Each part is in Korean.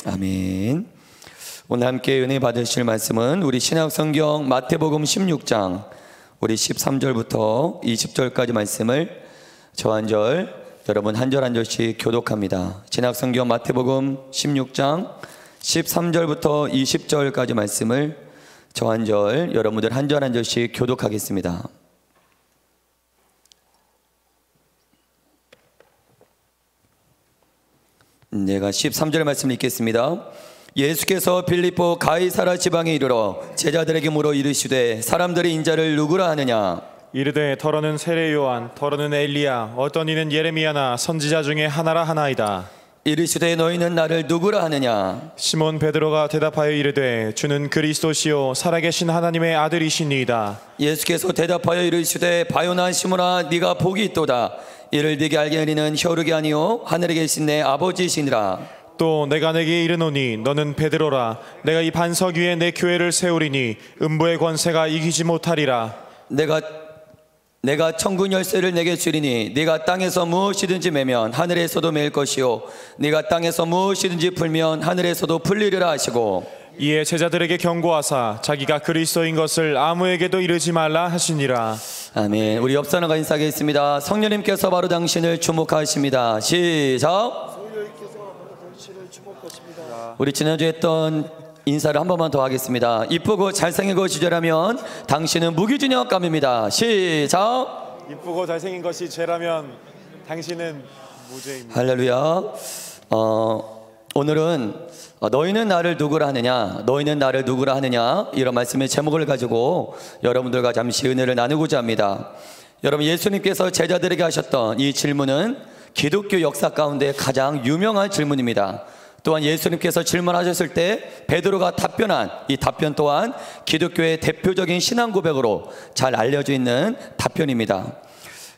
아멘. 오늘 함께 은혜 받으실 말씀은 우리 신약성경 마태복음 16장 우리 13절부터 20절까지 말씀을 저 한 절, 여러분 한 절 한 절씩 교독합니다. 신약성경 마태복음 16장 13절부터 20절까지 말씀을 저 한 절, 여러분들 한 절 한 절씩 교독하겠습니다. 내가 13절 말씀을 읽겠습니다. 예수께서 빌립보 가이사라 지방에 이르러 제자들에게 물어 이르시되 사람들이 인자를 누구라 하느냐? 이르되 더러는 세례 요한, 더러는 엘리야, 어떤 이는 예레미야나 선지자 중에 하나라 하나이다. 이르시되 너희는 나를 누구라 하느냐? 시몬 베드로가 대답하여 이르되 주는 그리스도시요 살아계신 하나님의 아들이시니이다. 예수께서 대답하여 이르시되 바요나 시몬아 네가 복이 있도다. 이를 네게 알게 하리는 혈육이 아니요 하늘에 계신 내 아버지시니라. 또 내가 내게 이르노니 너는 베드로라. 내가 이 반석 위에 내 교회를 세우리니 음부의 권세가 이기지 못하리라. 내가 천국 열쇠를 내게 주리니 네가 땅에서 무엇이든지 매면 하늘에서도 매일 것이요 네가 땅에서 무엇이든지 풀면 하늘에서도 풀리리라 하시고, 이에 제자들에게 경고하사 자기가 그리스도인 것을 아무에게도 이르지 말라 하시니라. 아멘. 우리 옆 사람과 인사하겠습니다. 성령님께서 바로 당신을 주목하십니다. 시작. 우리 지난주에 했던 인사를 한 번만 더 하겠습니다. 이쁘고 잘생긴 것이 죄라면 당신은 무기징역감입니다. 시작. 이쁘고 잘생긴 것이 죄라면 당신은 무죄입니다. 할렐루야. 오늘은 너희는 나를 누구라 하느냐, 너희는 나를 누구라 하느냐, 이런 말씀의 제목을 가지고 여러분들과 잠시 은혜를 나누고자 합니다. 여러분, 예수님께서 제자들에게 하셨던 이 질문은 기독교 역사 가운데 가장 유명한 질문입니다. 또한 예수님께서 질문하셨을 때 베드로가 답변한 이 답변 또한 기독교의 대표적인 신앙 고백으로 잘 알려져 있는 답변입니다.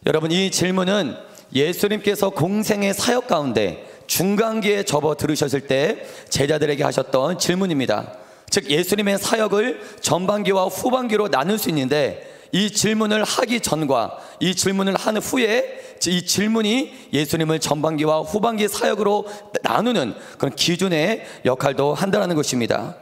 여러분, 이 질문은 예수님께서 공생의 사역 가운데 중간기에 접어 들으셨을 때 제자들에게 하셨던 질문입니다. 즉 예수님의 사역을 전반기와 후반기로 나눌 수 있는데, 이 질문을 하기 전과 이 질문을 한 후에 이 질문이 예수님을 전반기와 후반기 사역으로 나누는 그런 기준의 역할도 한다는 것입니다.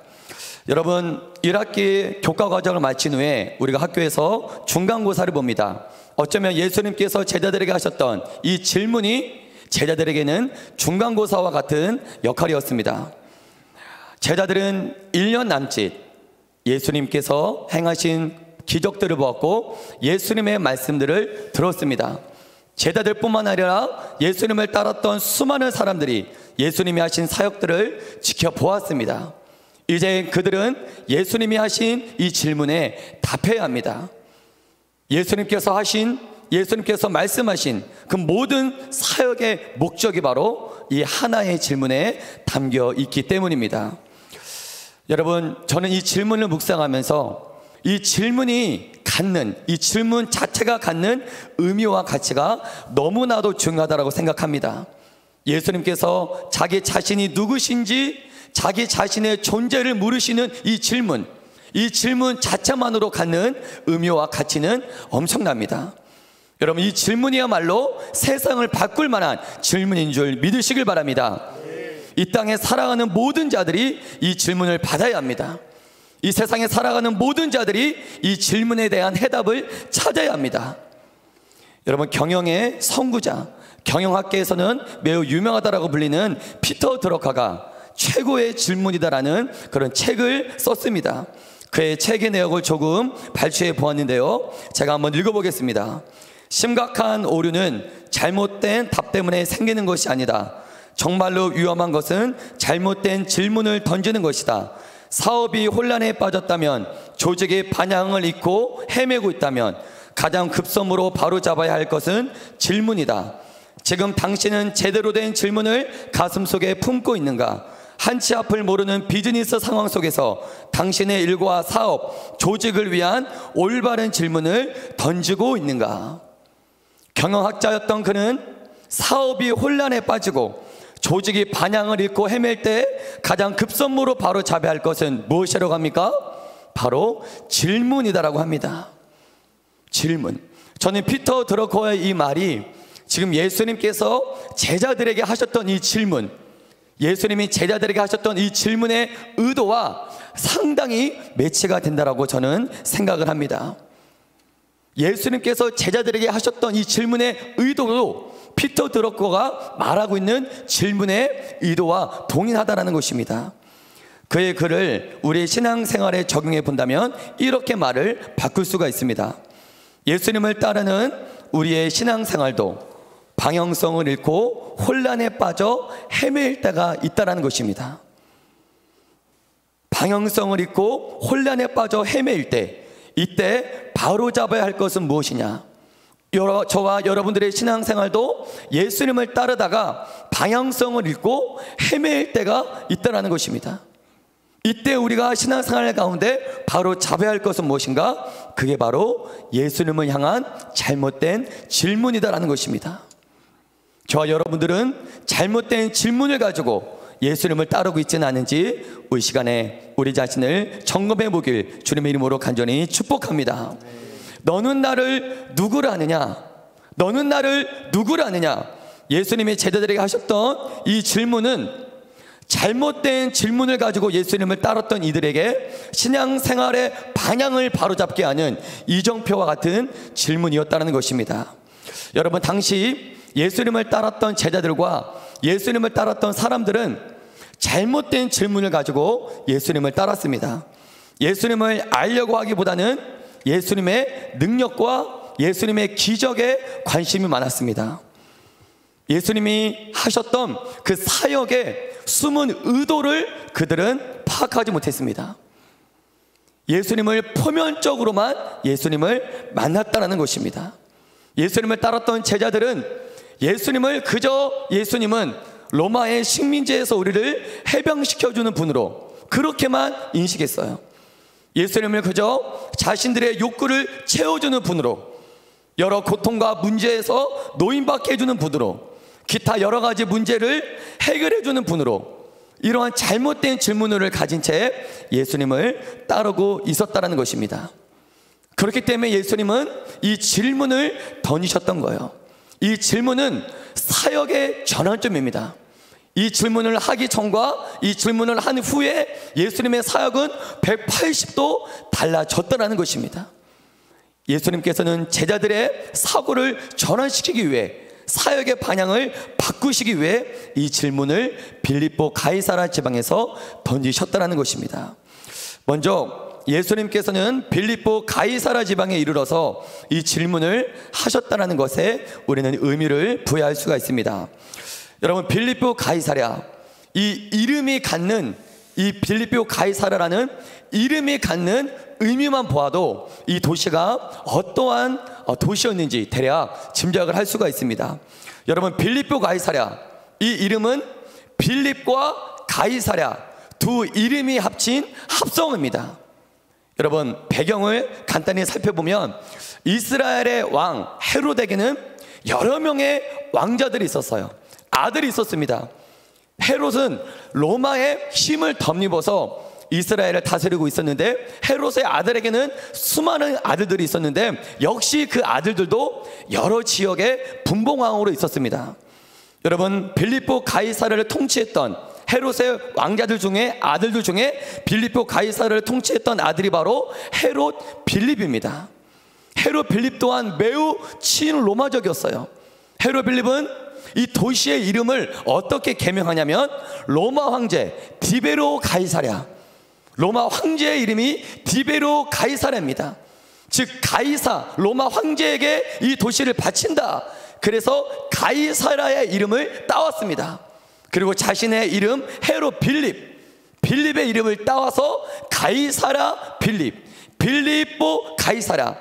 여러분, 1학기 교과 과정을 마친 후에 우리가 학교에서 중간고사를 봅니다. 어쩌면 예수님께서 제자들에게 하셨던 이 질문이 제자들에게는 중간고사와 같은 역할이었습니다. 제자들은 1년 남짓 예수님께서 행하신 기적들을 보았고 예수님의 말씀들을 들었습니다. 제자들뿐만 아니라 예수님을 따랐던 수많은 사람들이 예수님이 하신 사역들을 지켜보았습니다. 이제 그들은 예수님이 하신 이 질문에 답해야 합니다. 예수님께서 말씀하신 그 모든 사역의 목적이 바로 이 하나의 질문에 담겨 있기 때문입니다. 여러분, 저는 이 질문을 묵상하면서 이 질문 자체가 갖는 의미와 가치가 너무나도 중요하다고 생각합니다. 예수님께서 자기 자신이 누구신지 자기 자신의 존재를 물으시는 이 질문 자체만으로 갖는 의미와 가치는 엄청납니다. 여러분, 이 질문이야말로 세상을 바꿀 만한 질문인 줄 믿으시길 바랍니다. 이 땅에 살아가는 모든 자들이 이 질문을 받아야 합니다. 이 세상에 살아가는 모든 자들이 이 질문에 대한 해답을 찾아야 합니다. 여러분, 경영의 선구자, 경영학계에서는 매우 유명하다라고 불리는 피터 드러커가 최고의 질문이다라는 그런 책을 썼습니다. 그의 책의 내용을 조금 발췌해 보았는데요, 제가 한번 읽어보겠습니다. 심각한 오류는 잘못된 답 때문에 생기는 것이 아니다. 정말로 위험한 것은 잘못된 질문을 던지는 것이다. 사업이 혼란에 빠졌다면, 조직이 반향을 잃고 헤매고 있다면 가장 급선무로 바로잡아야 할 것은 질문이다. 지금 당신은 제대로 된 질문을 가슴속에 품고 있는가? 한치 앞을 모르는 비즈니스 상황 속에서 당신의 일과 사업, 조직을 위한 올바른 질문을 던지고 있는가? 경영학자였던 그는 사업이 혼란에 빠지고 조직이 반향을 잃고 헤맬 때 가장 급선무로 바로 잡아야 할 것은 무엇이라고 합니까? 바로 질문이다라고 합니다. 질문. 저는 피터 드러커의 이 말이 지금 예수님께서 제자들에게 하셨던 이 질문, 예수님이 제자들에게 하셨던 이 질문의 의도와 상당히 매치가 된다라고 저는 생각을 합니다. 예수님께서 제자들에게 하셨던 이 질문의 의도도 피터 드러커가 말하고 있는 질문의 의도와 동일하다는 것입니다. 그의 글을 우리의 신앙생활에 적용해 본다면 이렇게 말을 바꿀 수가 있습니다. 예수님을 따르는 우리의 신앙생활도 방향성을 잃고 혼란에 빠져 헤매일 때가 있다는 것입니다. 방향성을 잃고 혼란에 빠져 헤매일 때, 이때 바로 잡아야 할 것은 무엇이냐? 저와 여러분들의 신앙생활도 예수님을 따르다가 방향성을 잃고 헤매일 때가 있다는 것입니다. 이때 우리가 신앙생활 가운데 바로 잡아야 할 것은 무엇인가? 그게 바로 예수님을 향한 잘못된 질문이다라는 것입니다. 저와 여러분들은 잘못된 질문을 가지고 예수님을 따르고 있지는 않은지 이 시간에 우리 자신을 점검해 보길 주님의 이름으로 간절히 축복합니다. 너는 나를 누구라 하느냐? 너는 나를 누구라 하느냐? 예수님이 제자들에게 하셨던 이 질문은 잘못된 질문을 가지고 예수님을 따랐던 이들에게 신앙생활의 방향을 바로잡게 하는 이정표와 같은 질문이었다는 것입니다. 여러분, 당시 예수님을 따랐던 제자들과 예수님을 따랐던 사람들은 잘못된 질문을 가지고 예수님을 따랐습니다. 예수님을 알려고 하기보다는 예수님의 능력과 예수님의 기적에 관심이 많았습니다. 예수님이 하셨던 그 사역의 숨은 의도를 그들은 파악하지 못했습니다. 예수님을 표면적으로만 예수님을 만났다는 것입니다. 예수님을 따랐던 제자들은 예수님은 로마의 식민지에서 우리를 해방시켜주는 분으로 그렇게만 인식했어요. 예수님을 그저 자신들의 욕구를 채워주는 분으로, 여러 고통과 문제에서 노인받게 해주는 분으로, 기타 여러 가지 문제를 해결해주는 분으로, 이러한 잘못된 질문을 가진 채 예수님을 따르고 있었다는 것입니다. 그렇기 때문에 예수님은 이 질문을 던지셨던 거예요. 이 질문은 사역의 전환점입니다. 이 질문을 하기 전과 이 질문을 한 후에 예수님의 사역은 180도 달라졌다는 것입니다. 예수님께서는 제자들의 사고를 전환시키기 위해, 사역의 방향을 바꾸시기 위해 이 질문을 빌립보 가이사랴 지방에서 던지셨다는 것입니다. 먼저 예수님께서는 빌립보 가이사랴 지방에 이르러서 이 질문을 하셨다는 것에 우리는 의미를 부여할 수가 있습니다. 여러분, 빌립보 가이사랴, 이 이름이 갖는, 이 빌립보 가이사랴라는 이름이 갖는 의미만 보아도 이 도시가 어떠한 도시였는지 대략 짐작을 할 수가 있습니다. 여러분, 빌립보 가이사랴, 이 이름은 빌립과 가이사랴 두 이름이 합친 합성어입니다. 여러분, 배경을 간단히 살펴보면 이스라엘의 왕 헤롯에게는 여러 명의 왕자들이 있었어요. 아들이 있었습니다. 헤롯은 로마의 힘을 덧입어서 이스라엘을 다스리고 있었는데, 헤롯의 아들에게는 수많은 아들들이 있었는데 역시 그 아들들도 여러 지역의 분봉왕으로 있었습니다. 여러분, 빌립보 가이사랴를 통치했던 헤롯의 왕자들 중에, 아들들 중에 빌립보 가이사랴를 통치했던 아들이 바로 헤롯 빌립입니다. 헤롯 빌립 또한 매우 친로마적이었어요. 헤롯 빌립은 이 도시의 이름을 어떻게 개명하냐면 로마 황제 디베로 가이사랴, 로마 황제의 이름이 디베로 가이사랴입니다. 즉 가이사, 로마 황제에게 이 도시를 바친다. 그래서 가이사랴의 이름을 따왔습니다. 그리고 자신의 이름 헤롯 빌립의 이름을 따와서 가이사랴 빌립보 가이사랴,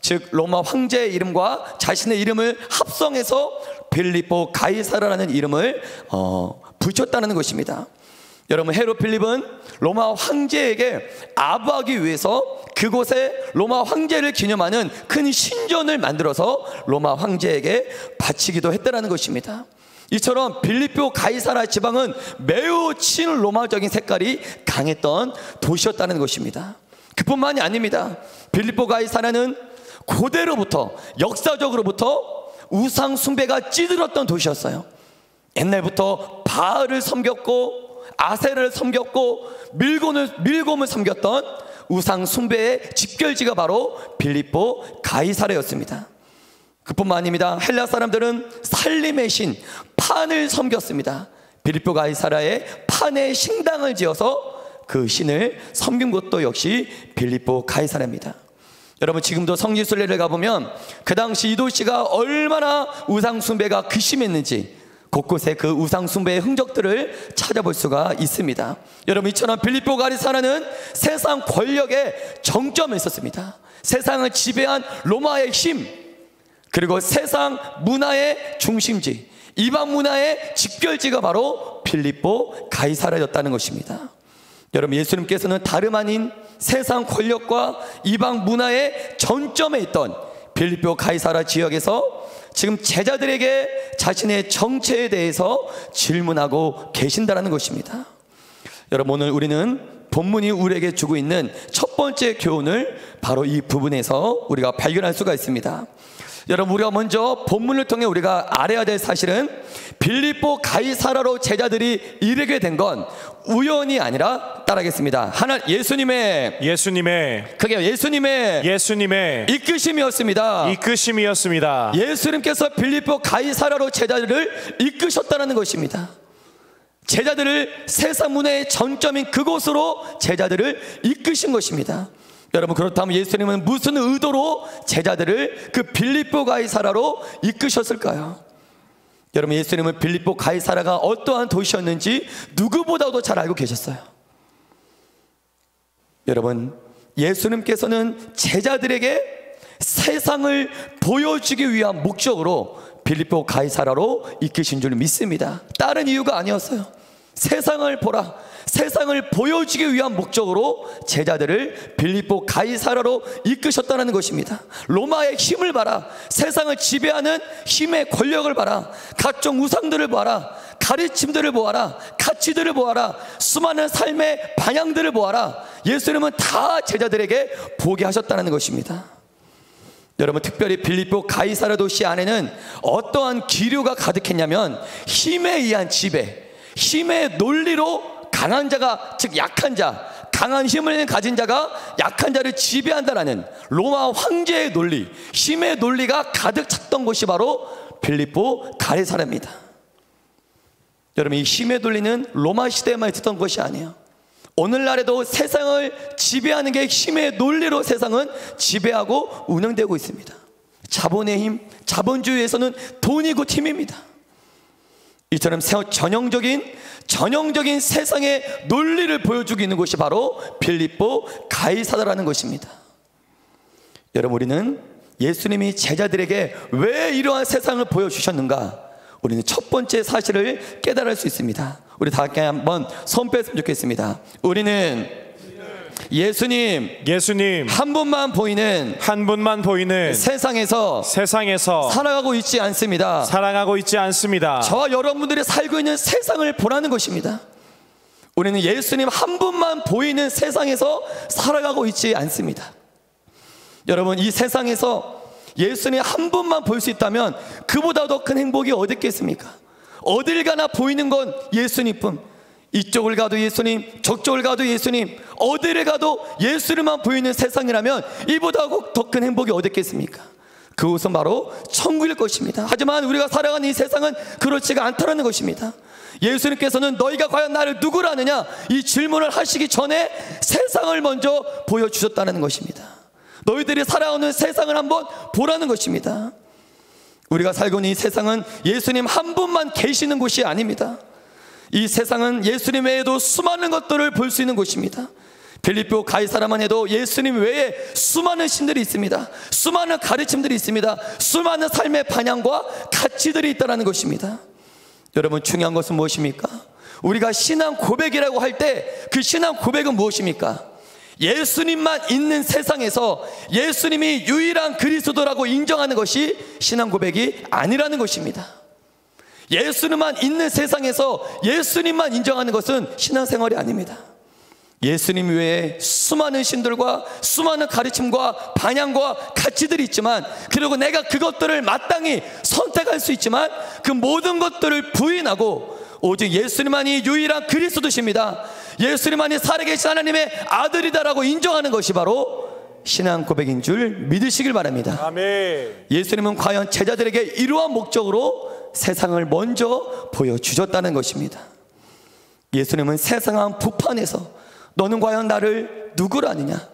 즉 로마 황제의 이름과 자신의 이름을 합성해서 빌립보 가이사랴라는 이름을 붙였다는 것입니다. 여러분, 헤롯 빌립은 로마 황제에게 아부하기 위해서 그곳에 로마 황제를 기념하는 큰 신전을 만들어서 로마 황제에게 바치기도 했다는 것입니다. 이처럼 빌립보 가이사랴 지방은 매우 친로마적인 색깔이 강했던 도시였다는 것입니다. 그뿐만이 아닙니다. 빌립보 가이사랴는 고대로부터, 역사적으로부터 우상 숭배가 찌들었던 도시였어요. 옛날부터 바알을 섬겼고 아세라를 섬겼고 밀곰을 섬겼던 우상 숭배의 집결지가 바로 빌립보 가이사랴였습니다. 그뿐만 아닙니다. 헬라 사람들은 살림의 신 판을 섬겼습니다. 빌립보 가이사랴에 판의 신당을 지어서 그 신을 섬긴 곳도 역시 빌립보 가이사랴입니다. 여러분, 지금도 성지순례를 가보면 그 당시 이 도시가 얼마나 우상 숭배가 극심했는지 곳곳에 그 우상 숭배의 흔적들을 찾아볼 수가 있습니다. 여러분, 이처럼 빌립보 가이사랴는 세상 권력의 정점에 있었습니다. 세상을 지배한 로마의 힘, 그리고 세상 문화의 중심지, 이방 문화의 집결지가 바로 빌립보 가이사랴였다는 것입니다. 여러분, 예수님께서는 다름 아닌 세상 권력과 이방 문화의 전점에 있던 빌립보 가이사랴 지역에서 지금 제자들에게 자신의 정체에 대해서 질문하고 계신다는 것입니다. 여러분, 오늘 우리는 본문이 우리에게 주고 있는 첫 번째 교훈을 바로 이 부분에서 우리가 발견할 수가 있습니다. 여러분, 우리가 먼저 본문을 통해 우리가 알아야 될 사실은 빌립보 가이사랴로 제자들이 이르게 된 건 우연이 아니라, 따라하겠습니다. 하나, 예수님의 그게 예수님의 이끄심이었습니다. 예수님께서 빌립보 가이사랴로 제자들을 이끄셨다는 것입니다. 제자들을 세상 문화의 전점인 그곳으로 제자들을 이끄신 것입니다. 여러분, 그렇다면 예수님은 무슨 의도로 제자들을 그 빌립보 가이사랴로 이끄셨을까요? 여러분, 예수님은 빌립보 가이사랴가 어떠한 도시였는지 누구보다도 잘 알고 계셨어요. 여러분, 예수님께서는 제자들에게 세상을 보여주기 위한 목적으로 빌립보 가이사랴로 이끄신 줄 믿습니다. 다른 이유가 아니었어요. 세상을 보라, 세상을 보여주기 위한 목적으로 제자들을 빌립보 가이사랴로 이끄셨다는 것입니다. 로마의 힘을 봐라, 세상을 지배하는 힘의 권력을 봐라, 각종 우상들을 봐라, 가르침들을 보아라, 가치들을 보아라, 수많은 삶의 방향들을 보아라. 예수님은 다 제자들에게 보게 하셨다는 것입니다. 여러분, 특별히 빌립보 가이사랴 도시 안에는 어떠한 기류가 가득했냐면 힘에 의한 지배, 힘의 논리로 강한 자가, 즉 약한 자, 강한 힘을 가진 자가 약한 자를 지배한다라는 로마 황제의 논리, 힘의 논리가 가득 찼던 곳이 바로 빌립보 가이사랴입니다. 여러분, 이 힘의 논리는 로마 시대에만 있었던 것이 아니에요. 오늘날에도 세상을 지배하는 게 힘의 논리로 세상은 지배하고 운영되고 있습니다. 자본의 힘, 자본주의에서는 돈이고 힘입니다. 이처럼 전형적인 세상의 논리를 보여주고 있는 곳이 바로 빌립보 가이사랴라는 것입니다. 여러분, 우리는 예수님이 제자들에게 왜 이러한 세상을 보여주셨는가, 우리는 첫 번째 사실을 깨달을 수 있습니다. 우리 다 함께 한번 손 뺐으면 좋겠습니다. 우리는 예수님 한 분만 보이는 세상에서 살아가고 있지 않습니다. 저와 여러분들이 살고 있는 세상을 보라는 것입니다. 우리는 예수님 한 분만 보이는 세상에서 살아가고 있지 않습니다. 여러분, 이 세상에서 예수님 한 분만 볼 수 있다면 그보다 더 큰 행복이 어디 있겠습니까? 어딜 가나 보이는 건 예수님뿐. 이쪽을 가도 예수님, 저쪽을 가도 예수님, 어디를 가도 예수님만 보이는 세상이라면 이보다 더 큰 행복이 어디 있겠습니까? 그곳은 바로 천국일 것입니다. 하지만 우리가 살아가는 이 세상은 그렇지가 않다는 것입니다. 예수님께서는 너희가 과연 나를 누구라 하느냐, 이 질문을 하시기 전에 세상을 먼저 보여주셨다는 것입니다. 너희들이 살아오는 세상을 한번 보라는 것입니다. 우리가 살고 있는 이 세상은 예수님 한 분만 계시는 곳이 아닙니다. 이 세상은 예수님 외에도 수많은 것들을 볼 수 있는 곳입니다. 빌립보 가이사랴만 해도 예수님 외에 수많은 신들이 있습니다. 수많은 가르침들이 있습니다. 수많은 삶의 방향과 가치들이 있다는 것입니다. 여러분, 중요한 것은 무엇입니까? 우리가 신앙 고백이라고 할 때 그 신앙 고백은 무엇입니까? 예수님만 있는 세상에서 예수님이 유일한 그리스도라고 인정하는 것이 신앙 고백이 아니라는 것입니다. 예수님만 있는 세상에서 예수님만 인정하는 것은 신앙생활이 아닙니다. 예수님 외에 수많은 신들과 수많은 가르침과 반향과 가치들이 있지만, 그리고 내가 그것들을 마땅히 선택할 수 있지만 그 모든 것들을 부인하고 오직 예수님만이 유일한 그리스도십니다, 예수님만이 살아계신 하나님의 아들이다라고 인정하는 것이 바로 신앙 고백인 줄 믿으시길 바랍니다. 아멘. 예수님은 과연 제자들에게 이러한 목적으로 세상을 먼저 보여주셨다는 것입니다. 예수님은 세상 한복판에서 너는 과연 나를 누구라 하느냐,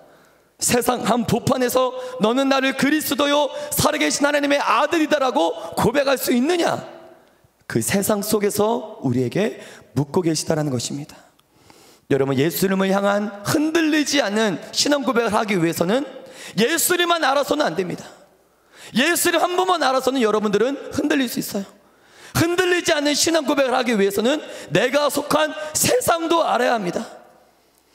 세상 한복판에서 너는 나를 그리스도요 살아계신 하나님의 아들이다라고 고백할 수 있느냐, 그 세상 속에서 우리에게 묻고 계시다는 것입니다. 여러분, 예수님을 향한 흔들리지 않는 신앙 고백을 하기 위해서는 예수님만 알아서는 안 됩니다. 예수님 한 분만 알아서는 여러분들은 흔들릴 수 있어요. 흔들리지 않는 신앙 고백을 하기 위해서는 내가 속한 세상도 알아야 합니다.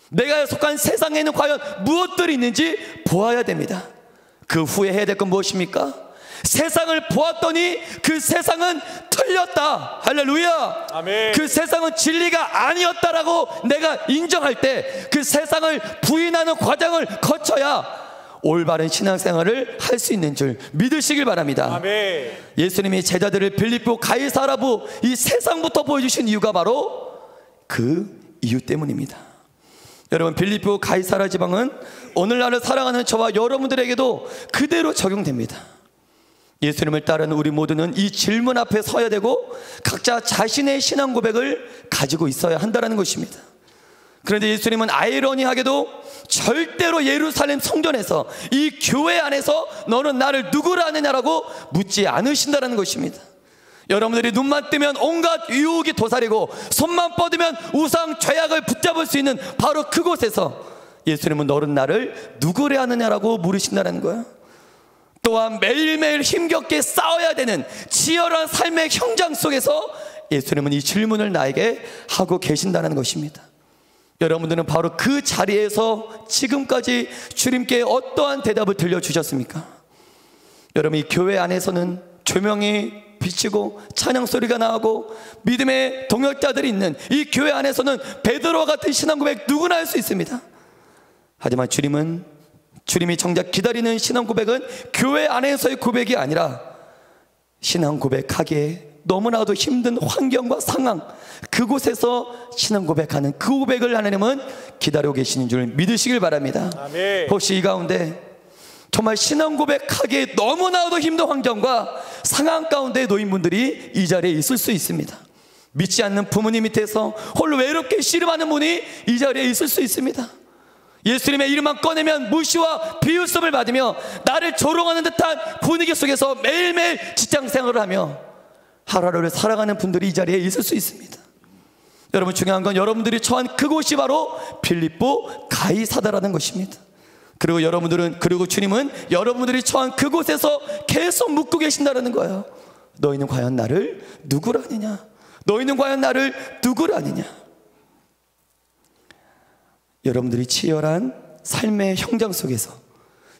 내가 속한 세상에는 과연 무엇들이 있는지 보아야 됩니다. 그 후에 해야 될 건 무엇입니까? 세상을 보았더니 그 세상은 틀렸다. 할렐루야. 아멘. 그 세상은 진리가 아니었다라고 내가 인정할 때 그 세상을 부인하는 과정을 거쳐야 올바른 신앙생활을 할 수 있는 줄 믿으시길 바랍니다. 아멘. 예수님이 제자들을 빌립보 가이사라부 이 세상부터 보여주신 이유가 바로 그 이유 때문입니다. 여러분, 빌립보 가이사라 지방은 오늘날을 살아가는 저와 여러분들에게도 그대로 적용됩니다. 예수님을 따르는 우리 모두는 이 질문 앞에 서야 되고 각자 자신의 신앙 고백을 가지고 있어야 한다는 것입니다. 그런데 예수님은 아이러니하게도 절대로 예루살렘 성전에서 이 교회 안에서 너는 나를 누구라 하느냐라고 묻지 않으신다는 것입니다. 여러분들이 눈만 뜨면 온갖 유혹이 도사리고 손만 뻗으면 우상 죄악을 붙잡을 수 있는 바로 그곳에서 예수님은 너는 나를 누구라 하느냐라고 물으신다는 거예요. 또한 매일매일 힘겹게 싸워야 되는 치열한 삶의 현장 속에서 예수님은 이 질문을 나에게 하고 계신다는 것입니다. 여러분들은 바로 그 자리에서 지금까지 주님께 어떠한 대답을 들려주셨습니까? 여러분, 이 교회 안에서는 조명이 비치고 찬양 소리가 나오고 믿음의 동역자들이 있는 이 교회 안에서는 베드로와 같은 신앙 고백 누구나 할 수 있습니다. 하지만 주님이 정작 기다리는 신앙 고백은 교회 안에서의 고백이 아니라 신앙 고백하기에 너무나도 힘든 환경과 상황, 그곳에서 신앙 고백하는 그 고백을 하나님은 기다리고 계시는 줄 믿으시길 바랍니다. 아멘. 혹시 이 가운데 정말 신앙 고백하기에 너무나도 힘든 환경과 상황 가운데 놓인 분들이 이 자리에 있을 수 있습니다. 믿지 않는 부모님 밑에서 홀로 외롭게 씨름하는 분이 이 자리에 있을 수 있습니다. 예수님의 이름만 꺼내면 무시와 비웃음을 받으며 나를 조롱하는 듯한 분위기 속에서 매일매일 직장생활을 하며 하루하루를 살아가는 분들이 이 자리에 있을 수 있습니다. 여러분, 중요한 건 여러분들이 처한 그곳이 바로 빌립보 가이사다라는 것입니다. 그리고 주님은 여러분들이 처한 그곳에서 계속 묻고 계신다는 거예요. 너희는 과연 나를 누구라 하느냐? 너희는 과연 나를 누구라 하느냐? 여러분들이 치열한 삶의 현장 속에서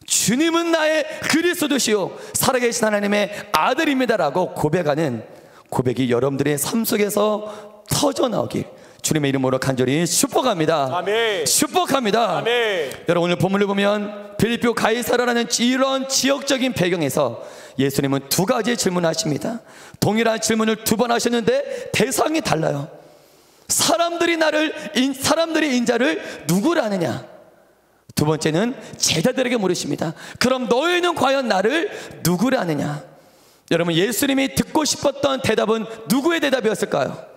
주님은 나의 그리스도시요 살아계신 하나님의 아들입니다라고 고백하는 고백이 여러분들의 삶 속에서 터져나오길 주님의 이름으로 간절히 축복합니다. 아멘. 축복합니다. 아멘. 여러분, 오늘 본문을 보면 빌립보 가이사라라는 이런 지역적인 배경에서 예수님은 두 가지 질문하십니다. 동일한 질문을 두 번 하셨는데 대상이 달라요. 사람들이 인자를 누구라 하느냐? 두 번째는 제자들에게 물으십니다. 그럼 너희는 과연 나를 누구라 하느냐? 여러분, 예수님이 듣고 싶었던 대답은 누구의 대답이었을까요?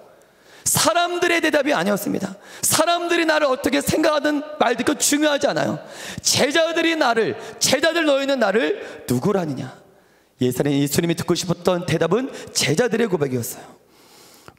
사람들의 대답이 아니었습니다. 사람들이 나를 어떻게 생각하든 말든 그 중요하지 않아요. 제자들 너희는 나를 누구라 하느냐? 예수님이 듣고 싶었던 대답은 제자들의 고백이었어요.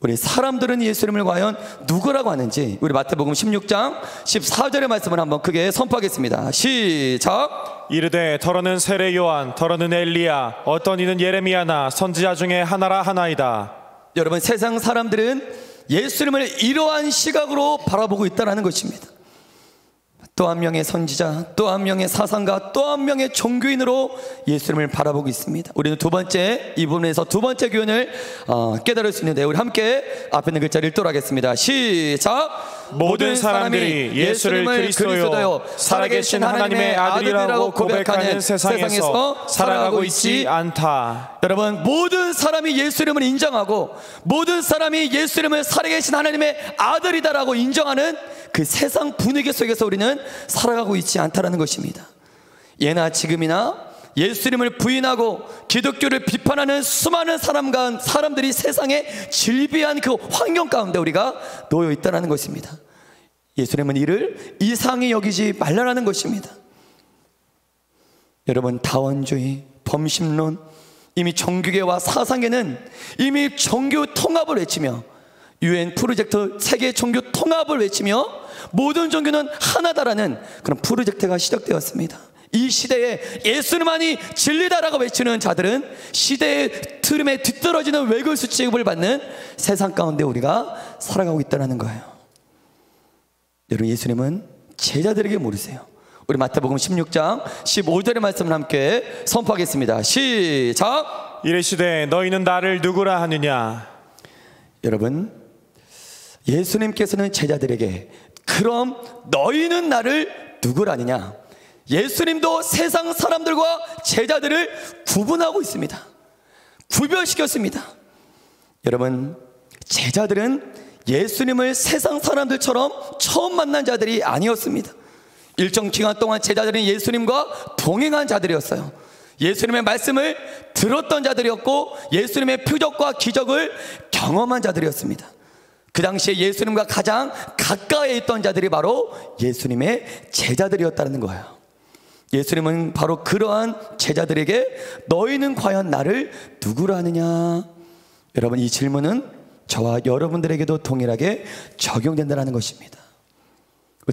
우리 사람들은 예수님을 과연 누구라고 하는지 우리 마태복음 16장 14절의 말씀을 한번 크게 선포하겠습니다. 시작. 이르되 더러는 세례 요한, 더러는 엘리야, 어떤 이는 예레미야나 선지자 중에 하나라 하나이다. 여러분, 세상 사람들은 예수님을 이러한 시각으로 바라보고 있다는 것입니다. 또 한 명의 선지자, 또 한 명의 사상가, 또 한 명의 종교인으로 예수님을 바라보고 있습니다. 우리는 이 부분에서 두 번째 교훈을 깨달을 수 있는데 우리 함께 앞에 있는 글자를 읽도록 하겠습니다. 시작. 모든 사람들이 예수를 그리스도요 살아계신 하나님의 아들이라고 고백하는 세상에서 살아가고 있지 않다. 여러분, 모든 사람이 예수님을 인정하고 모든 사람이 예수님을 살아계신 하나님의 아들이다라고 인정하는 그 세상 분위기 속에서 우리는 살아가고 있지 않다라는 것입니다. 예나 지금이나 예수님을 부인하고 기독교를 비판하는 수많은 사람들이 세상에 질비한 그 환경 가운데 우리가 놓여 있다는 것입니다. 예수님은 이를 이상히 여기지 말라는 것입니다. 여러분, 다원주의, 범심론, 이미 종교계와 사상계는 이미 종교 통합을 외치며 UN 프로젝트 세계 종교 통합을 외치며 모든 종교는 하나다라는 그런 프로젝트가 시작되었습니다. 이 시대에 예수님만이 진리다라고 외치는 자들은 시대의 흐름에 뒤떨어지는 외골수 취급을 받는 세상 가운데 우리가 살아가고 있다는 거예요. 여러분, 예수님은 제자들에게 물으세요. 우리 마태복음 16장 15절의 말씀을 함께 선포하겠습니다. 시작. 이르시되 너희는 나를 누구라 하느냐. 여러분, 예수님께서는 제자들에게 그럼 너희는 나를 누구라 하느냐. 예수님도 세상 사람들과 제자들을 구분하고 있습니다. 구별시켰습니다. 여러분, 제자들은 예수님을 세상 사람들처럼 처음 만난 자들이 아니었습니다. 일정 기간 동안 제자들은 예수님과 동행한 자들이었어요. 예수님의 말씀을 들었던 자들이었고 예수님의 표적과 기적을 경험한 자들이었습니다. 그 당시에 예수님과 가장 가까이 있던 자들이 바로 예수님의 제자들이었다는 거예요. 예수님은 바로 그러한 제자들에게 너희는 과연 나를 누구라 하느냐. 여러분, 이 질문은 저와 여러분들에게도 동일하게 적용된다는 것입니다.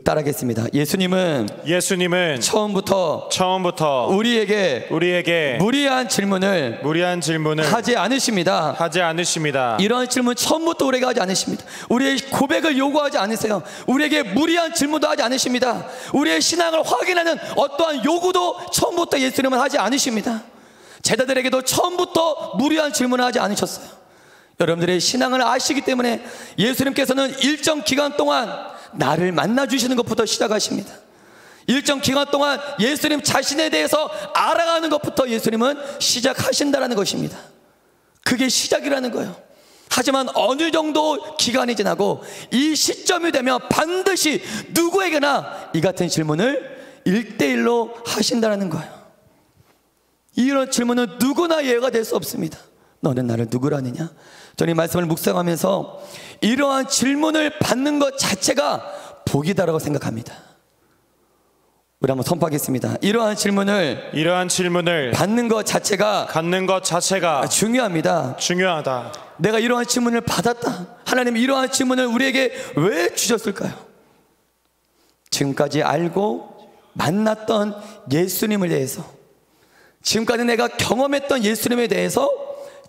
따라하겠습니다. 예수님은 처음부터 우리에게 무리한 질문을 하지 않으십니다. 이러한 질문 처음부터 우리에게 하지 않으십니다. 우리의 고백을 요구하지 않으세요. 우리에게 무리한 질문도 하지 않으십니다. 우리의 신앙을 확인하는 어떠한 요구도 처음부터 예수님은 하지 않으십니다. 제자들에게도 처음부터 무리한 질문을 하지 않으셨어요. 여러분들의 신앙을 아시기 때문에 예수님께서는 일정 기간 동안 나를 만나주시는 것부터 시작하십니다. 일정 기간 동안 예수님 자신에 대해서 알아가는 것부터 예수님은 시작하신다는 것입니다. 그게 시작이라는 거예요. 하지만 어느 정도 기간이 지나고 이 시점이 되면 반드시 누구에게나 이 같은 질문을 1대1로 하신다는 거예요. 이런 질문은 누구나 예외가 될 수 없습니다. 너는 나를 누구라 하느냐? 저는 이 말씀을 묵상하면서 이러한 질문을 받는 것 자체가 복이다라고 생각합니다. 우리 한번 선포하겠습니다. 이러한 질문을 받는 것 자체가 중요하다. 내가 이러한 질문을 받았다. 하나님 이러한 질문을 우리에게 왜 주셨을까요? 지금까지 알고 만났던 예수님을 대해서, 지금까지 내가 경험했던 예수님에 대해서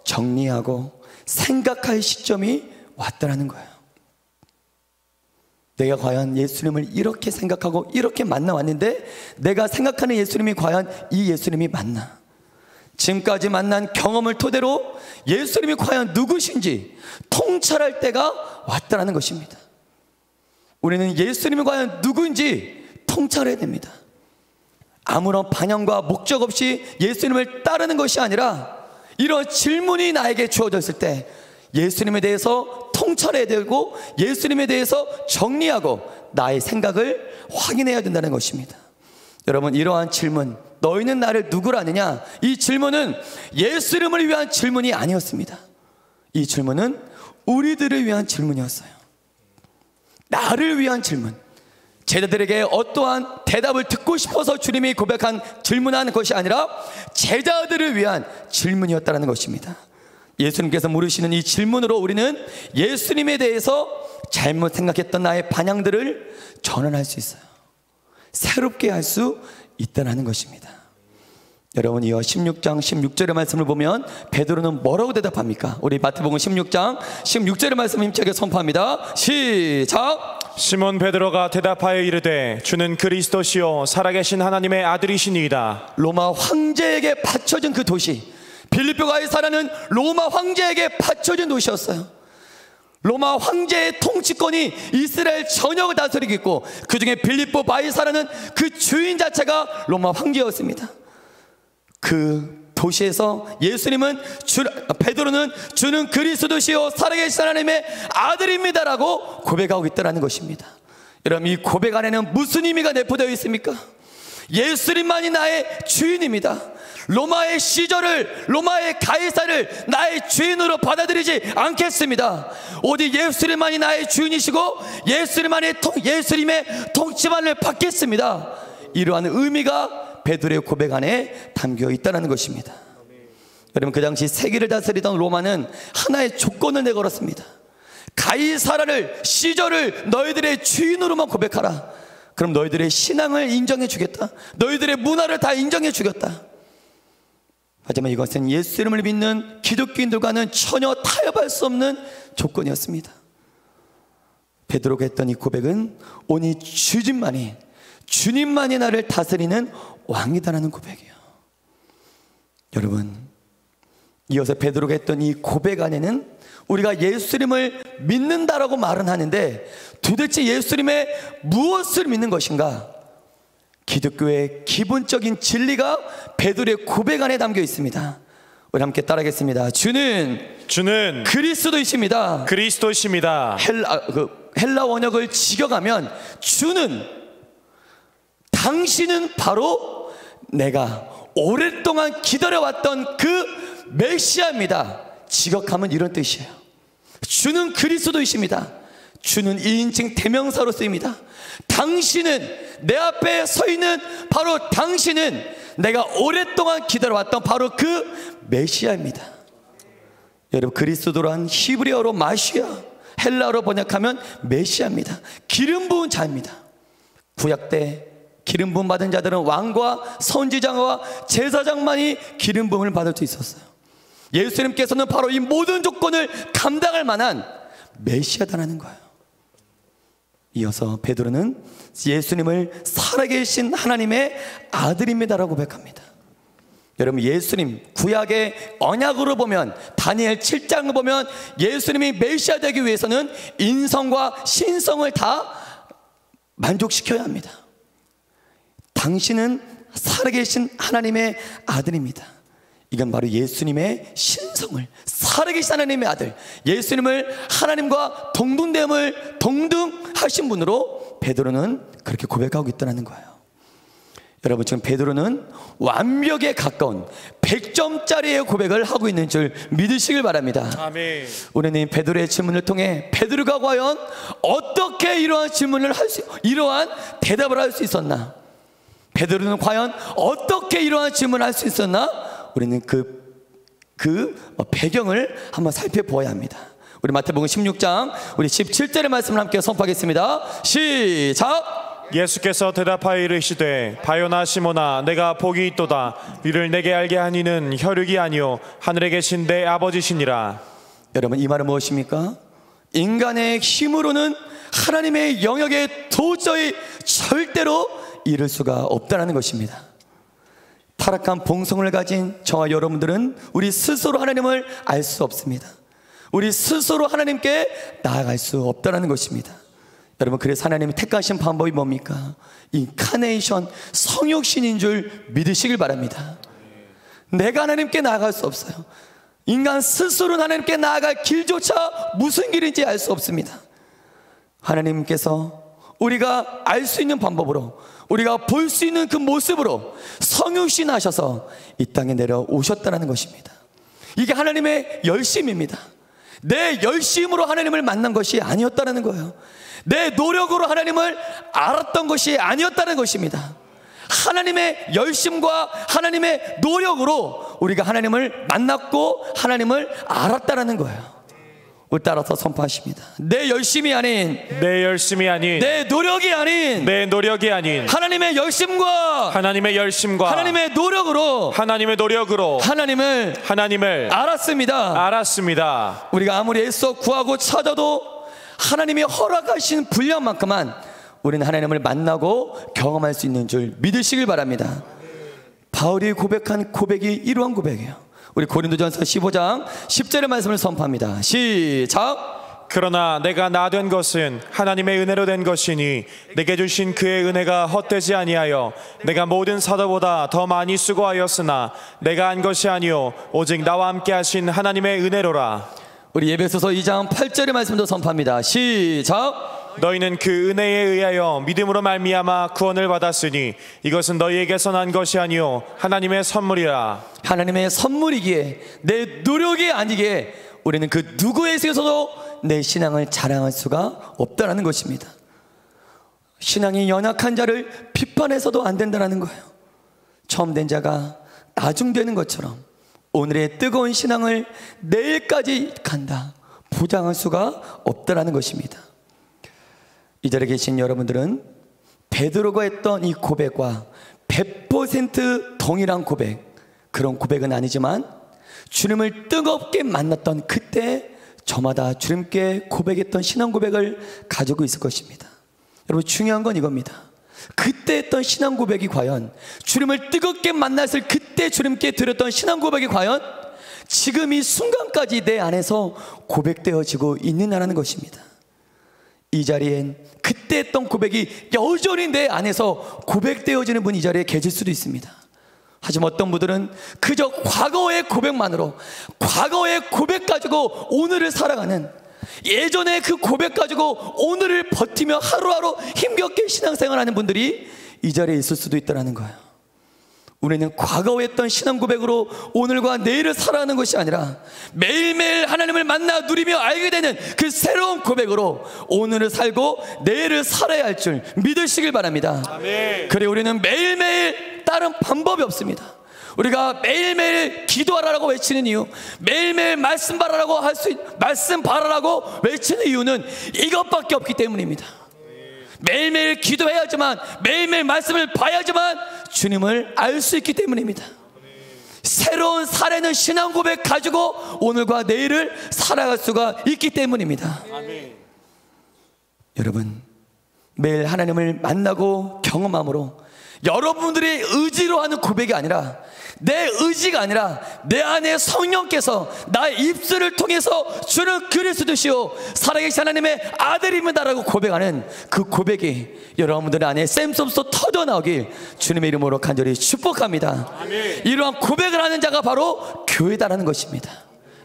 정리하고 생각할 시점이 왔다라는 거예요. 내가 과연 예수님을 이렇게 생각하고 이렇게 만나왔는데 내가 생각하는 예수님이 과연 이 예수님이 맞나? 지금까지 만난 경험을 토대로 예수님이 과연 누구신지 통찰할 때가 왔다라는 것입니다. 우리는 예수님이 과연 누구인지 통찰해야 됩니다. 아무런 반영과 목적 없이 예수님을 따르는 것이 아니라 이런 질문이 나에게 주어졌을 때 예수님에 대해서 통찰해야 되고 예수님에 대해서 정리하고 나의 생각을 확인해야 된다는 것입니다. 여러분, 이러한 질문, 너희는 나를 누구라 하느냐? 이 질문은 예수님을 위한 질문이 아니었습니다. 이 질문은 우리들을 위한 질문이었어요. 나를 위한 질문. 제자들에게 어떠한 대답을 듣고 싶어서 주님이 질문한 것이 아니라 제자들을 위한 질문이었다는 것입니다. 예수님께서 물으시는 이 질문으로 우리는 예수님에 대해서 잘못 생각했던 나의 반향들을 전환할 수 있어요. 새롭게 할 수 있다는 것입니다. 여러분, 이어 16장 16절의 말씀을 보면 베드로는 뭐라고 대답합니까? 우리 마태복음 16장 16절의 말씀을 힘차게 선포합니다. 시작. 시몬 베드로가 대답하여 이르되 주는 그리스도시요 살아계신 하나님의 아들이시니이다. 로마 황제에게 바쳐진 그 도시, 빌립보 가이사라는 로마 황제에게 바쳐진 도시였어요. 로마 황제의 통치권이 이스라엘 전역을 다스리고 있고, 그 중에 빌립보 바이사라는 그 주인 자체가 로마 황제였습니다. 그 도시에서 베드로는 주는 그리스도시요 살아계신 하나님의 아들입니다라고 고백하고 있다는 것입니다. 여러분, 이 고백 안에는 무슨 의미가 내포되어 있습니까? 예수님만이 나의 주인입니다. 로마의 시저를, 로마의 가이사를 나의 주인으로 받아들이지 않겠습니다. 오직 예수님만이 나의 주인이시고 예수님의 통치만을 받겠습니다. 이러한 의미가 베드로의 고백 안에 담겨 있다는 것입니다. 여러분, 그 당시 세계를 다스리던 로마는 하나의 조건을 내걸었습니다. 가이사라를, 시저를 너희들의 주인으로만 고백하라. 그럼 너희들의 신앙을 인정해 주겠다. 너희들의 문화를 다 인정해 주겠다. 하지만 이것은 예수님을 믿는 기독교인들과는 전혀 타협할 수 없는 조건이었습니다. 베드로가 했던 이 고백은 오직 주님만이 나를 다스리는 왕이다라는 고백이에요. 여러분, 이어서 베드로가 했던 이 고백 안에는 우리가 예수님을 믿는다라고 말은 하는데, 도대체 예수님의 무엇을 믿는 것인가? 기독교의 기본적인 진리가 베드로의 고백 안에 담겨 있습니다. 우리 함께 따라하겠습니다. 주는 그리스도이십니다. 헬라 원역을 직역하면 당신은 바로 내가 오랫동안 기다려왔던 그 메시아입니다. 직역하면 이런 뜻이에요. 주는 그리스도이십니다. 주는 2인칭 대명사로 쓰입니다. 당신은, 내 앞에 서 있는 바로 당신은 내가 오랫동안 기다려왔던 바로 그 메시아입니다. 여러분, 그리스도란 히브리어로 마시아, 헬라어로 번역하면 메시아입니다. 기름 부은 자입니다. 구약 때 기름 부음 받은 자들은 왕과 선지자와 제사장만이 기름 부음을 받을 수 있었어요. 예수님께서는 바로 이 모든 조건을 감당할 만한 메시아다라는 거예요. 이어서 베드로는 예수님을 살아계신 하나님의 아들입니다라고 고백합니다. 여러분, 예수님, 구약의 언약으로 보면, 다니엘 7장을 보면 예수님이 메시아 되기 위해서는 인성과 신성을 다 만족시켜야 합니다. 당신은 살아계신 하나님의 아들입니다. 이건 바로 예수님의 신성을, 살아계신 하나님의 아들, 예수님을 하나님과 동등하신 분으로 베드로는 그렇게 고백하고 있다는 거예요. 여러분, 지금 베드로는 완벽에 가까운 100점짜리의 고백을 하고 있는 줄 믿으시길 바랍니다. 아멘. 우리는 베드로의 질문을 통해 베드로가 과연 어떻게 이러한 대답을 할 수 있었나? 베드로는 과연 어떻게 이러한 질문을 할 수 있었나? 우리는 그 배경을 한번 살펴보아야 합니다. 우리 마태복음 16장 우리 17절의 말씀을 함께 선포하겠습니다. 시작. 예수께서 대답하여 이르시되 바요나 시모나 내가 복이 있도다. 이를 내게 알게 하니는 혈육이 아니요 하늘에 계신 내 아버지시니라. 여러분, 이 말은 무엇입니까? 인간의 힘으로는 하나님의 영역에 도저히 절대로 이룰 수가 없다는 것입니다. 타락한 본성을 가진 저와 여러분들은 우리 스스로 하나님을 알 수 없습니다. 우리 스스로 하나님께 나아갈 수 없다는 것입니다. 여러분, 그래서 하나님이 택하신 방법이 뭡니까? 인카네이션, 성육신인 줄 믿으시길 바랍니다. 내가 하나님께 나아갈 수 없어요. 인간 스스로는 하나님께 나아갈 길조차 무슨 길인지 알 수 없습니다. 하나님께서 우리가 알 수 있는 방법으로, 우리가 볼 수 있는 그 모습으로 성육신 하셔서 이 땅에 내려오셨다는 것입니다. 이게 하나님의 열심입니다. 내 열심으로 하나님을 만난 것이 아니었다는 거예요. 내 노력으로 하나님을 알았던 것이 아니었다는 것입니다. 하나님의 열심과 하나님의 노력으로 우리가 하나님을 만났고 하나님을 알았다는 거예요. 우리 따라서 선포하십니다. 내 열심이 아닌, 내 노력이 아닌 하나님의 열심과 하나님의 노력으로 하나님을 알았습니다. 우리가 아무리 애써 구하고 찾아도 하나님이 허락하신 분량만큼만 우리는 하나님을 만나고 경험할 수 있는 줄 믿으시길 바랍니다. 바울이 고백한 고백이 이러한 고백이에요. 우리 고린도전서 15장 10절의 말씀을 선포합니다. 시작. 그러나 내가 나 된 것은 하나님의 은혜로 된 것이니 내게 주신 그의 은혜가 헛되지 아니하여 내가 모든 사도보다 더 많이 수고하였으나 내가 한 것이 아니요 오직 나와 함께 하신 하나님의 은혜로라. 우리 에베소서 2장 8절의 말씀도 선포합니다. 시작. 너희는 그 은혜에 의하여 믿음으로 말미암아 구원을 받았으니 이것은 너희에게서 난 것이 아니요 하나님의 선물이라. 하나님의 선물이기에 내 노력이 아니기에 우리는 그 누구에게서도 내 신앙을 자랑할 수가 없다라는 것입니다. 신앙이 연약한 자를 비판해서도 안 된다는 거예요. 처음 된 자가 나중되는 것처럼 오늘의 뜨거운 신앙을 내일까지 간다 보장할 수가 없다라는 것입니다. 이 자리에 계신 여러분들은 베드로가 했던 이 고백과 100% 동일한 고백, 그런 고백은 아니지만 주님을 뜨겁게 만났던 그때 저마다 주님께 고백했던 신앙 고백을 가지고 있을 것입니다. 여러분, 중요한 건 이겁니다. 그때 했던 신앙 고백이 과연, 주님을 뜨겁게 만났을 그때 주님께 드렸던 신앙 고백이 과연 지금 이 순간까지 내 안에서 고백되어지고 있느냐라는 것입니다. 이 자리엔 그때 했던 고백이 여전히 내 안에서 고백되어지는 분이 이 자리에 계실 수도 있습니다. 하지만 어떤 분들은 그저 과거의 고백만으로, 과거의 고백 가지고 오늘을 살아가는, 예전에 그 고백 가지고 오늘을 버티며 하루하루 힘겹게 신앙생활하는 분들이 이 자리에 있을 수도 있다는 거예요. 우리는 과거에 했던 신앙 고백으로 오늘과 내일을 살아가는 것이 아니라 매일매일 하나님을 만나 누리며 알게 되는 그 새로운 고백으로 오늘을 살고 내일을 살아야 할 줄 믿으시길 바랍니다. 아멘. 그래, 우리는 매일매일 다른 방법이 없습니다. 우리가 매일매일 기도하라고 외치는 이유, 매일매일 말씀 바라라고 말씀 바라라고 외치는 이유는 이것밖에 없기 때문입니다. 매일매일 기도해야지만, 매일매일 말씀을 봐야지만 주님을 알 수 있기 때문입니다. 새로운 살아있는 신앙 고백 가지고 오늘과 내일을 살아갈 수가 있기 때문입니다. 아멘. 여러분, 매일 하나님을 만나고 경험함으로 여러분들의 의지로 하는 고백이 아니라, 내 의지가 아니라 내 안에 성령께서 나의 입술을 통해서 주는 그리스도시요 살아계신 하나님의 아들입니다라고 고백하는 그 고백이 여러분들 안에 샘솟아 터져나오길 주님의 이름으로 간절히 축복합니다. 아멘. 이러한 고백을 하는 자가 바로 교회다라는 것입니다.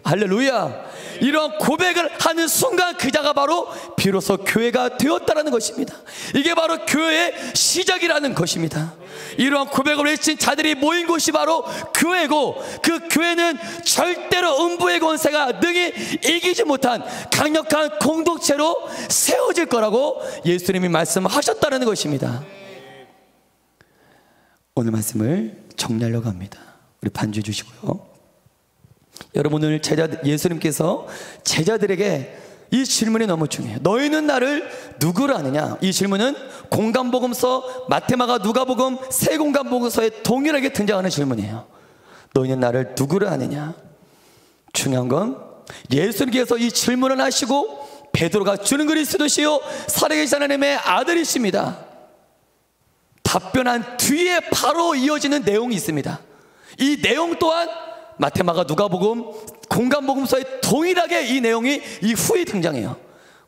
할렐루야. 이러한 고백을 하는 순간 그 자가 바로 비로소 교회가 되었다라는 것입니다. 이게 바로 교회의 시작이라는 것입니다. 이러한 고백을 외친 자들이 모인 곳이 바로 교회고, 그 교회는 절대로 음부의 권세가 능히 이기지 못한 강력한 공동체로 세워질 거라고 예수님이 말씀하셨다는 것입니다. 오늘 말씀을 정리하려고 합니다. 우리 반주해 주시고요. 여러분, 오늘 예수님께서 제자들에게 이 질문이 너무 중요해요. 너희는 나를 누구로 아느냐? 이 질문은 공간복음서, 마태마가, 누가복음 세 공간복음서에 동일하게 등장하는 질문이에요. 너희는 나를 누구로 아느냐? 중요한 건 예수님께서 이 질문을 하시고 베드로가 주는 그리스도시요 살아계신 하나님의 아들이십니다 답변한 뒤에 바로 이어지는 내용이 있습니다. 이 내용 또한 마태마가, 누가복음, 공간복음서에 동일하게 이 내용이 이후에 등장해요.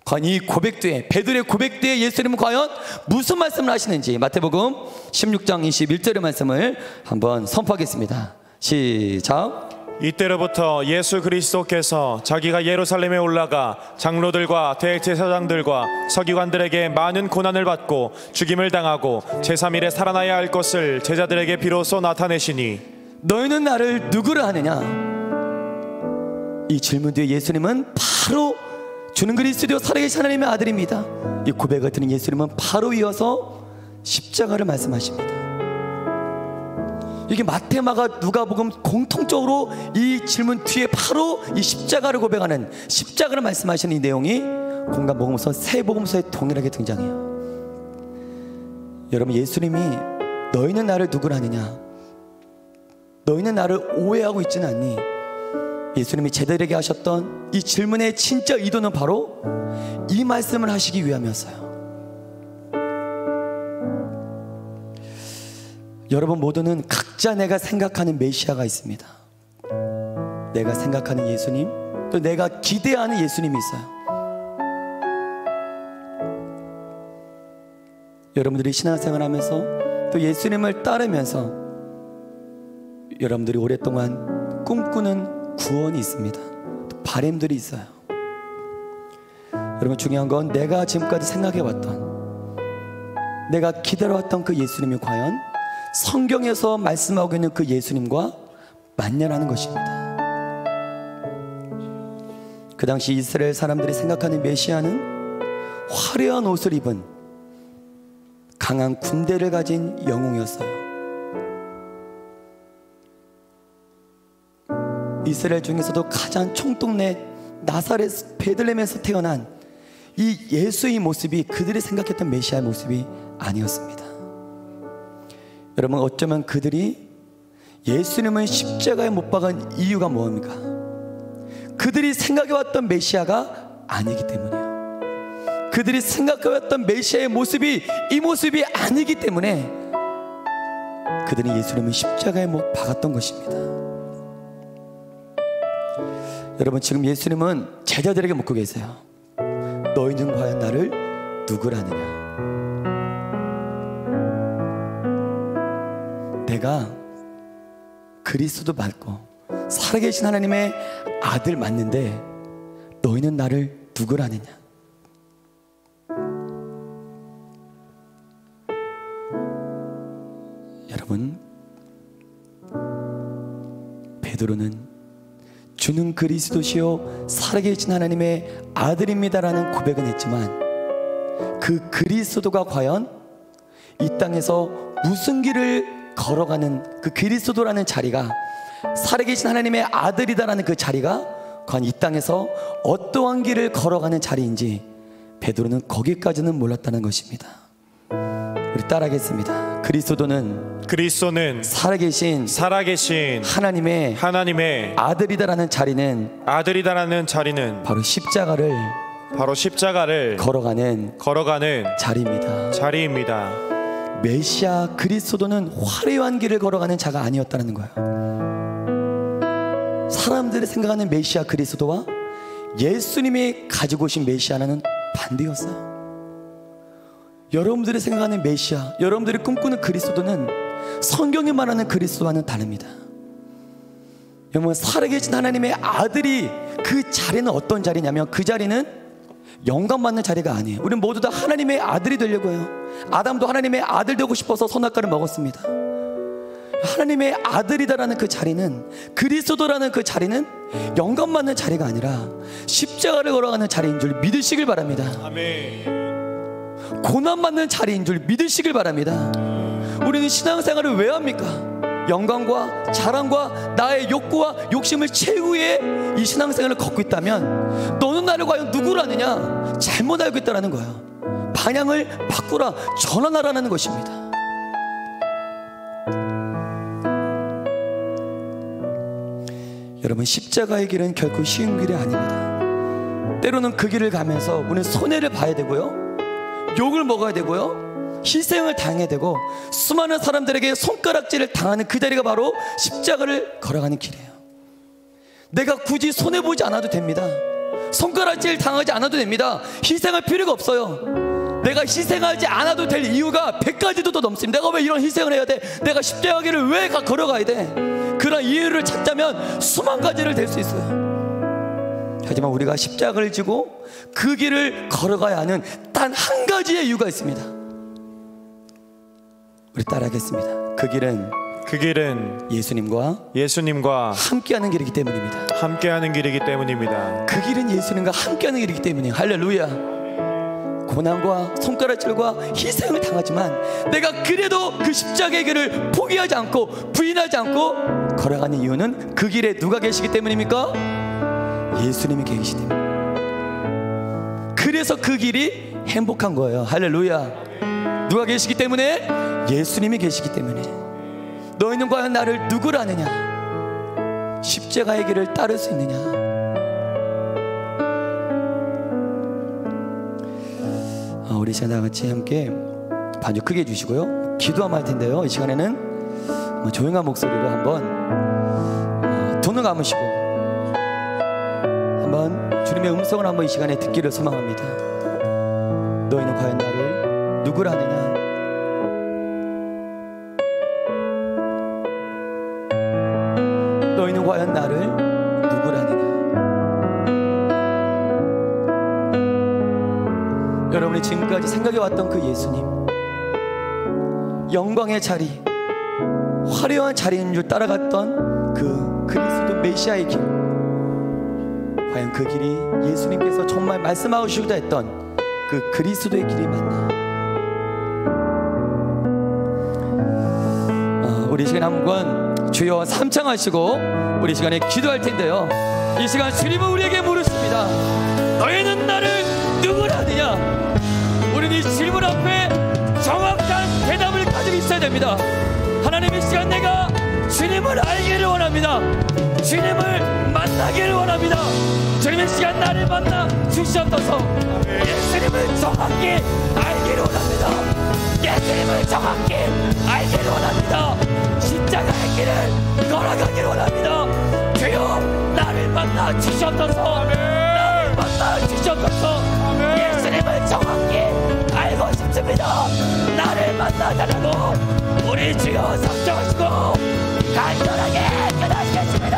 과연 이 고백 뒤에, 베드로의 고백 뒤에 예수님은 과연 무슨 말씀을 하시는지 마태복음 16장 21절의 말씀을 한번 선포하겠습니다. 시작. 이때로부터 예수 그리스도께서 자기가 예루살렘에 올라가 장로들과 대제사장들과 서기관들에게 많은 고난을 받고 죽임을 당하고 제3일에 살아나야 할 것을 제자들에게 비로소 나타내시니 너희는 나를 누구로 하느냐? 이 질문 뒤에 예수님은 바로 주는 그리스도 살아계신 하나님의 아들입니다. 이 고백을 드린 예수님은 바로 이어서 십자가를 말씀하십니다. 이게 마태마가, 누가복음 공통적으로 이 질문 뒤에 바로 이 십자가를 고백하는, 십자가를 말씀하시는 이 내용이 공간복음서 세 복음서에 동일하게 등장해요. 여러분, 예수님이 너희는 나를 누구로 하느냐? 너희는 나를 오해하고 있지는 않니? 예수님이 제자들에게 하셨던 이 질문의 진짜 의도는 바로 이 말씀을 하시기 위함이었어요. 여러분 모두는 각자 내가 생각하는 메시아가 있습니다. 내가 생각하는 예수님, 또 내가 기대하는 예수님이 있어요. 여러분들이 신앙생활하면서 또 예수님을 따르면서 여러분들이 오랫동안 꿈꾸는 구원이 있습니다. 또 바람들이 있어요. 여러분, 중요한 건 내가 지금까지 생각해왔던, 내가 기다려왔던 그 예수님이 과연 성경에서 말씀하고 있는 그 예수님과 맞냐라는 것입니다. 그 당시 이스라엘 사람들이 생각하는 메시아는 화려한 옷을 입은 강한 군대를 가진 영웅이었어요. 이스라엘 중에서도 가장 총동네 나사렛 베들레헴에서 태어난 이 예수의 모습이 그들이 생각했던 메시아의 모습이 아니었습니다. 여러분, 어쩌면 그들이 예수님을 십자가에 못 박은 이유가 뭡니까? 그들이 생각해왔던 메시아가 아니기 때문이에요. 그들이 생각해왔던 메시아의 모습이 이 모습이 아니기 때문에 그들이 예수님을 십자가에 못 박았던 것입니다. 여러분, 지금 예수님은 제자들에게 묻고 계세요. 너희는 과연 나를 누구라느냐? 내가 그리스도 맞고 살아계신 하나님의 아들 맞는데 너희는 나를 누구라느냐? 여러분, 베드로는 주는 그리스도시요 살아계신 하나님의 아들입니다라는 고백은 했지만 그 그리스도가 과연 이 땅에서 무슨 길을 걸어가는 그 그리스도라는 자리가, 살아계신 하나님의 아들이다라는 그 자리가 과연 이 땅에서 어떠한 길을 걸어가는 자리인지 베드로는 거기까지는 몰랐다는 것입니다. 우리 따라하겠습니다. 그리스도는 살아계신 하나님의 아들이다라는 자리는 바로 십자가를 걸어가는 자리입니다. 메시아 그리스도는 화려한 길을 걸어가는 자가 아니었다는 거예요. 사람들이 생각하는 메시아 그리스도와 예수님이 가지고 오신 메시아는 반대였어요. 여러분들이 생각하는 메시아, 여러분들이 꿈꾸는 그리스도는 성경이 말하는 그리스도와는 다릅니다. 여러분, 살아계신 하나님의 아들이 그 자리는 어떤 자리냐면 그 자리는 영광받는 자리가 아니에요. 우리는 모두 다 하나님의 아들이 되려고 해요. 아담도 하나님의 아들 되고 싶어서 선악과를 먹었습니다. 하나님의 아들이다라는 그 자리는, 그리스도라는 그 자리는 영광받는 자리가 아니라 십자가를 걸어가는 자리인 줄 믿으시길 바랍니다. 아멘. 고난받는 자리인 줄 믿으시길 바랍니다. 우리는 신앙생활을 왜 합니까? 영광과 자랑과 나의 욕구와 욕심을 채우기 위해 이 신앙생활을 걷고 있다면 너는 나를 과연 누구로 아느냐? 잘못 알고 있다는 거예요. 방향을 바꾸라, 전환하라는 것입니다. 여러분, 십자가의 길은 결코 쉬운 길이 아닙니다. 때로는 그 길을 가면서 우리는 손해를 봐야 되고요, 욕을 먹어야 되고요, 희생을 당해야 되고, 수많은 사람들에게 손가락질을 당하는 그 자리가 바로 십자가를 걸어가는 길이에요. 내가 굳이 손해보지 않아도 됩니다. 손가락질 당하지 않아도 됩니다. 희생할 필요가 없어요. 내가 희생하지 않아도 될 이유가 100가지도 더 넘습니다. 내가 왜 이런 희생을 해야 돼? 내가 십자가길을 왜 걸어가야 돼? 그런 이유를 찾자면 수만 가지를 댈 수 있어요. 하지만 우리가 십자가를 지고 그 길을 걸어가야 하는 단 한 가지의 이유가 있습니다. 우리 따라하겠습니다. 그 길은 예수님과 함께하는 길이기 때문입니다. 그 길은 예수님과 함께하는 길이기 때문이에요. 할렐루야. 고난과 손가락질과 희생을 당하지만 내가 그래도 그 십자가의 길을 포기하지 않고 부인하지 않고 걸어가는 이유는 그 길에 누가 계시기 때문입니까? 예수님이 계시기 때문에. 그래서 그 길이 행복한 거예요. 할렐루야. 누가 계시기 때문에? 예수님이 계시기 때문에. 너희는 과연 나를 누구라 하느냐? 십자가의 길을 따를 수 있느냐? 우리 시간 다 같이 함께 반주 크게 해주시고요, 기도 한번 할 텐데요, 이 시간에는 조용한 목소리로 한번 눈을 감으시고 한번 주님의 음성을 한번 이 시간에 듣기를 소망합니다. 너희는 과연 나를 누구라 하느냐? 과연 나를 누구라느냐. 여러분이 지금까지 생각해왔던 그 예수님, 영광의 자리, 화려한 자리인 줄 따라갔던 그 그리스도 메시아의 길, 과연 그 길이 예수님께서 정말 말씀하시고자 했던 그 그리스도의 길이 맞나? 우리 시간에 한번 주여 삼창하시고 우리 시간에 기도할 텐데요, 이 시간 주님은 우리에게 물으십니다. 너희는 나를 누구라느냐? 우리는 이 질문 앞에 정확한 대답을 가지고 있어야 됩니다. 하나님, 이 시간 내가 주님을 알기를 원합니다. 주님을 만나기를 원합니다. 주님의 시간 나를 만나 주시옵소서. 예수님을 정확히 알기를 원합니다. 예수님을 정확히 알기를 원합니다. 십자가의 길을 걸어가기를 원합니다. 주여, 나를 만나 주시옵소서. 나를 만나 주시옵소서. 예수님을 정확히 알고 싶습니다. 나를 만나달라고 우리 주여 상정하시고 간절하게 기도하시겠습니다.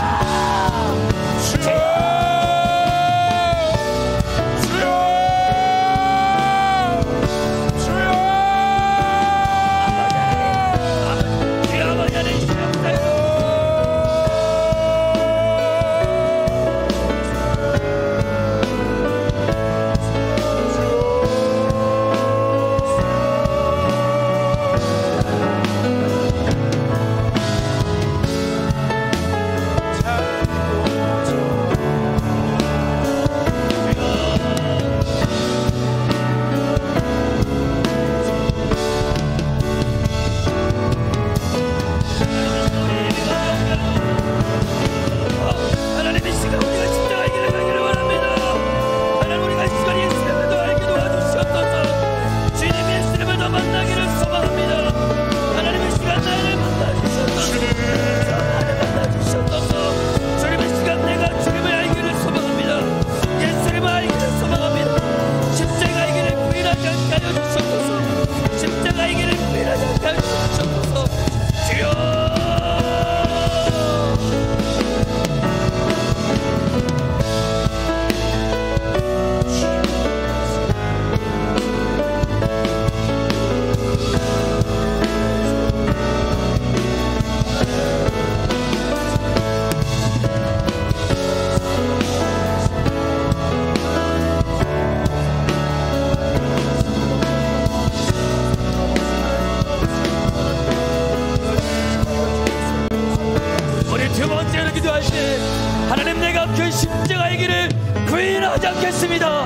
하나님, 내가 그 십자가의 길을 부인하지 않겠습니다.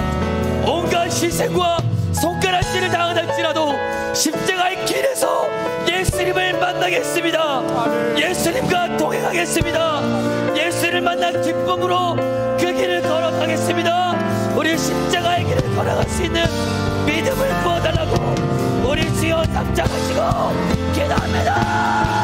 온갖 희생과 손가락질을 당할지라도 십자가의 길에서 예수님을 만나겠습니다. 예수님과 동행하겠습니다. 예수님을 만난 기쁨으로 그 길을 걸어가겠습니다. 우리 십자가의 길을 걸어갈 수 있는 믿음을 부어달라고 우리 주여 삼창하시고 기도합니다.